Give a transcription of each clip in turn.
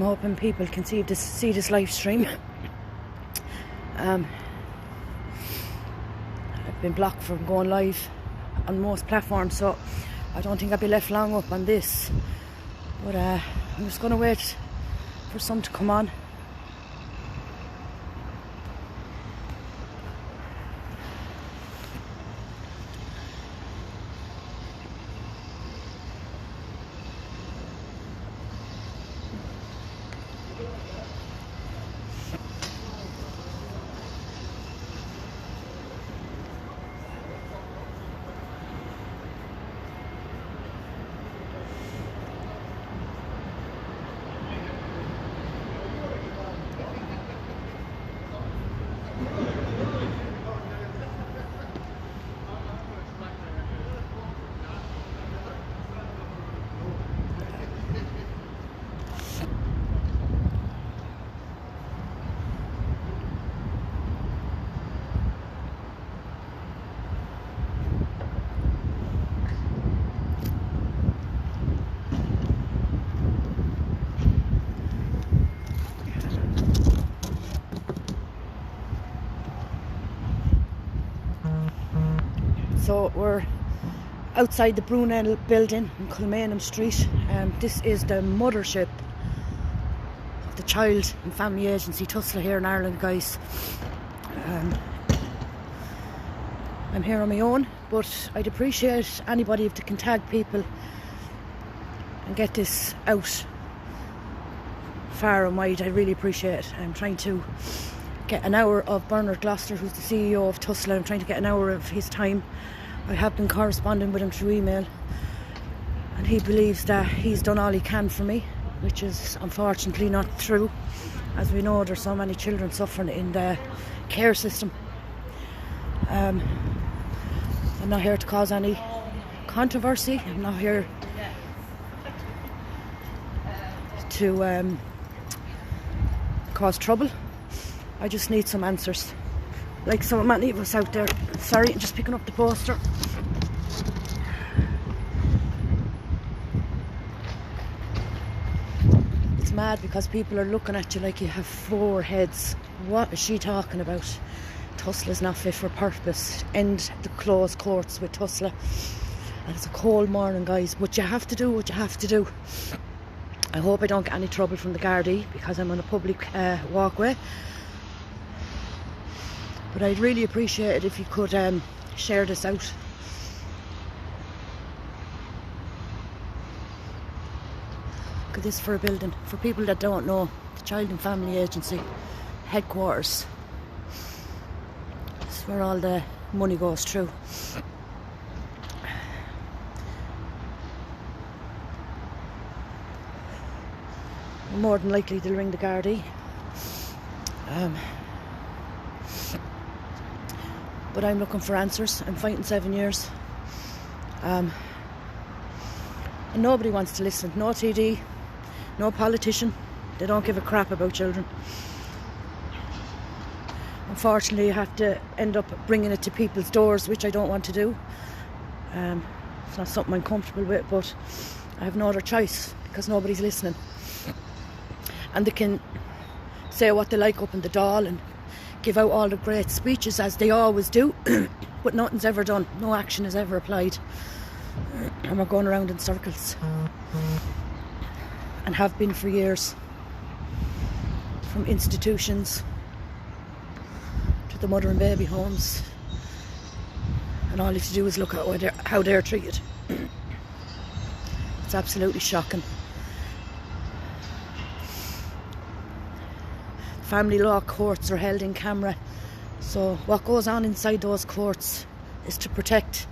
hoping people can see this live stream. I've been blocked from going live on most platforms, so I don't think I'll be left long up on this. But I'm just going to wait for some to come on. So we're outside the Brunnel building on Kilmainham Street. This is the mothership of the Child and Family Agency Tussla here in Ireland, guys. I'm here on my own, but I'd appreciate anybody if they can tag people and get this out far and wide. I really appreciate it. I'm trying to get an hour of Bernard Gloucester, who's the CEO of Tussla. I'm trying to get an hour of his time. I have been corresponding with him through email, and he believes that he's done all he can for me, which is unfortunately not true. As we know, there's so many children suffering in the care system. I'm not here to cause any controversy. I'm not here to cause trouble. I just need some answers. Like so many of us out there. Sorry, I'm just picking up the poster. It's mad because people are looking at you like you have 4 heads. What is she talking about? Tusla's not fit for purpose. End the closed courts with Tussla. And it's a cold morning, guys, but you have to do what you have to do. I hope I don't get any trouble from the Gardaí because I'm on a public walkway. But I'd really appreciate it if you could share this out. Look at this for a building. For people that don't know, the Child and Family Agency headquarters. This is where all the money goes through. More than likely they'll ring the Gardaí. But I'm looking for answers. I'm fighting 7 years. And nobody wants to listen. No TD, no politician. They don't give a crap about children. Unfortunately, you have to end up bringing it to people's doors, which I don't want to do. It's not something I'm comfortable with, but I have no other choice because nobody's listening. And they can say what they like up in the Dáil and give out all the great speeches as they always do, but nothing's ever done. No action is ever applied. And we're going around in circles. And have been for years. From institutions to the mother and baby homes. And all you have to do is look at how they're treated. It's absolutely shocking. Family law courts are held in camera, so what goes on inside those courts is to protect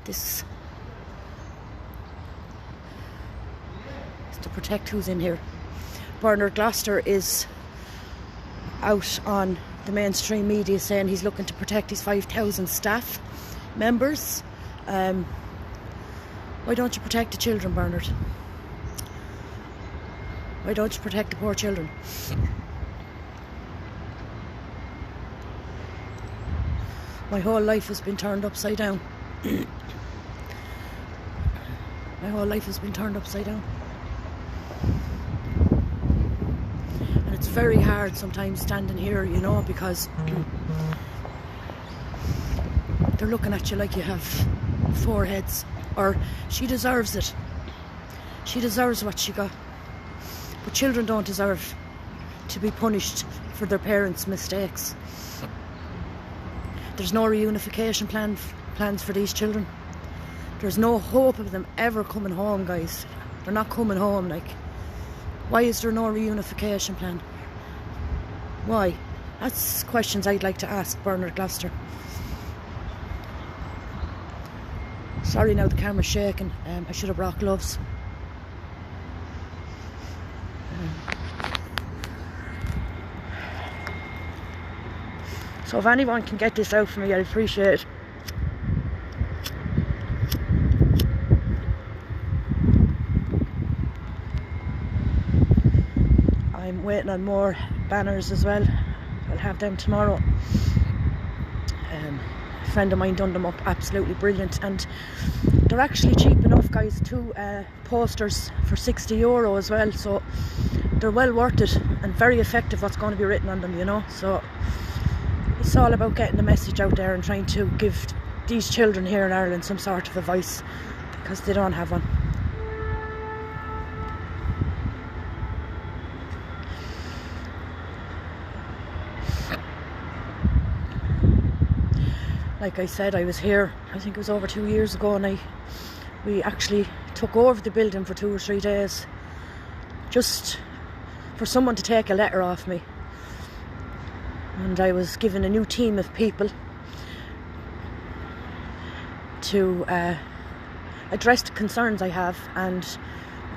this, is to protect who's in here. Bernard Gloucester is out on the mainstream media saying he's looking to protect his 5,000 staff members. Why don't you protect the children, Bernard? Why don't you protect the poor children? My whole life has been turned upside down. My whole life has been turned upside down. it's very hard sometimes standing here, you know, because they're looking at you like you have 4 heads. Or she deserves it. She deserves what she got. But children don't deserve to be punished for their parents' mistakes. There's no reunification plans for these children. There's no hope of them ever coming home, guys. They're not coming home, like. Why is there no reunification plan? Why? That's questions I'd like to ask Bernard Gloucester. Sorry now the camera's shaking. I should have brought gloves. So if anyone can get this out for me, I'd appreciate it. I'm waiting on more banners as well. I'll have them tomorrow. A friend of mine done them up, absolutely brilliant, and they're actually cheap enough, guys. 2 posters for €60 as well, so they're well worth it and very effective what's going to be written on them, you know. So it's all about getting the message out there and trying to give these children here in Ireland some sort of advice, because they don't have one. Like I said, I was here, I think it was over 2 years ago, and we actually took over the building for 2 or 3 days just for someone to take a letter off me. And I was given a new team of people to address the concerns I have, and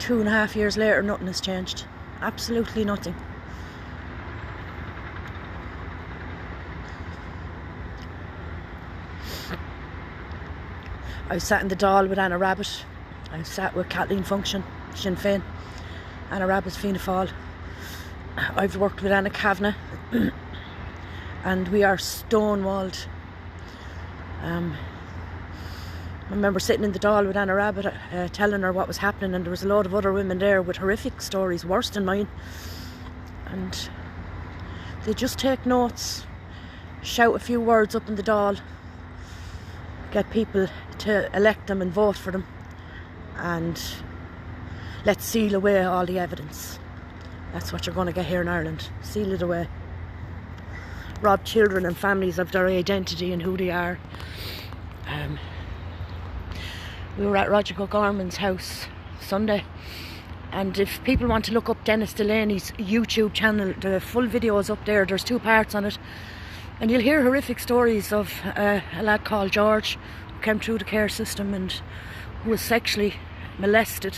2.5 years later nothing has changed. Absolutely nothing. I sat in the Dáil with Anna Rabbit. I sat with Kathleen Function, Sinn Féin, Anna Rabbit's Fianna Fáil. I've worked with Anna Kavanagh, and we are stonewalled. I remember sitting in the Dáil with Anna Rabbit, telling her what was happening, and there was a lot of other women there with horrific stories, worse than mine. And they just take notes, shout a few words up in the Dáil, get people to elect them and vote for them, and let's seal away all the evidence. That's what you're going to get here in Ireland. Seal it away. Rob children and families of their identity and who they are. We were at Roger O'Gorman's house Sunday, and if people want to look up Dennis Delaney's YouTube channel, the full video is up there. There's 2 parts on it, and you'll hear horrific stories of a lad called George who came through the care system and who was sexually molested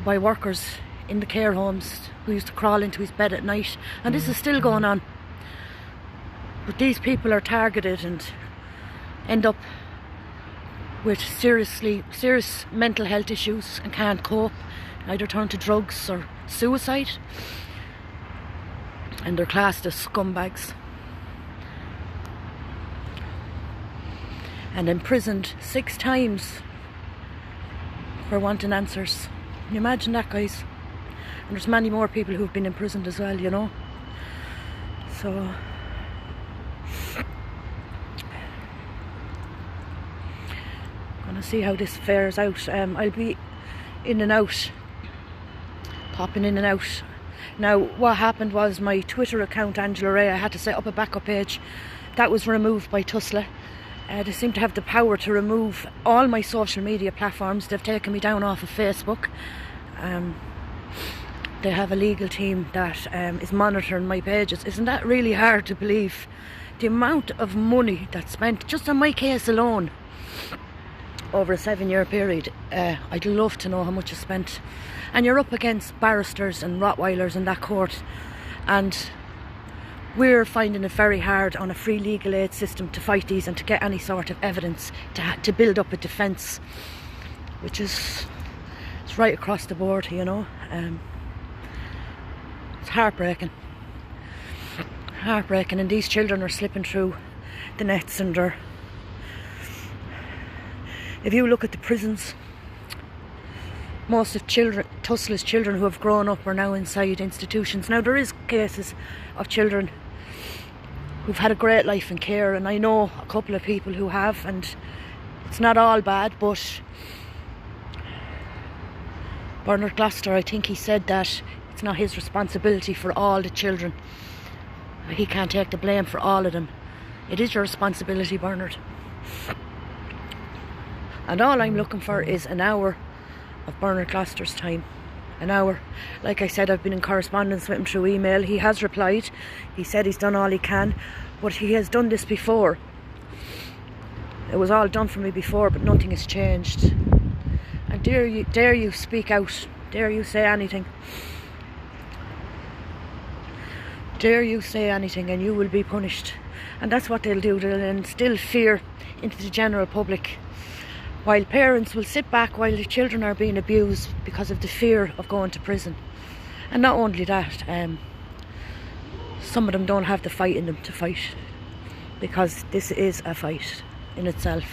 by workers in the care homes who used to crawl into his bed at night, and this is still going on. But these people are targeted and end up with serious mental health issues and can't cope, either turn to drugs or suicide, and they're classed as scumbags and imprisoned 6 times for wanting answers. Can you imagine that, guys? And there's many more people who've been imprisoned as well, you know. So gonna see how this fares out. I'll be in and out, popping in and out. Now what happened was my Twitter account, Angela Ray, I had to set up a backup page. That was removed by Tusla. They seem to have the power to remove all my social media platforms. They've taken me down off of Facebook. They have a legal team that is monitoring my pages. Isn't that really hard to believe? The amount of money that's spent just on my case alone over a 7-year period. I'd love to know how much is spent. And you're up against barristers and Rottweilers in that court, and we're finding it very hard on a free legal aid system to fight these and to get any sort of evidence to build up a defence, which is it's right across the board, you know. It's heartbreaking, and these children are slipping through the nets, and if you look at the prisons, most of Tusla's children who have grown up are now inside institutions. Now there is cases of children who've had a great life in care, and I know a couple of people who have, and it's not all bad, but Bernard Gloucester, I think he said that it's not his responsibility for all the children. He can't take the blame for all of them. It is your responsibility, Bernard. And all I'm looking for is an hour of Bernard Gloucester's time. An hour. Like I said, I've been in correspondence with him through email. He has replied. He said he's done all he can, but he has done this before. It was all done for me before, but nothing has changed. And dare you speak out. Dare you say anything. Dare you say anything and you will be punished. And that's what they'll do. They'll instill fear into the general public, while parents will sit back while the children are being abused because of the fear of going to prison. And not only that, some of them don't have the fight in them to fight, because this is a fight in itself.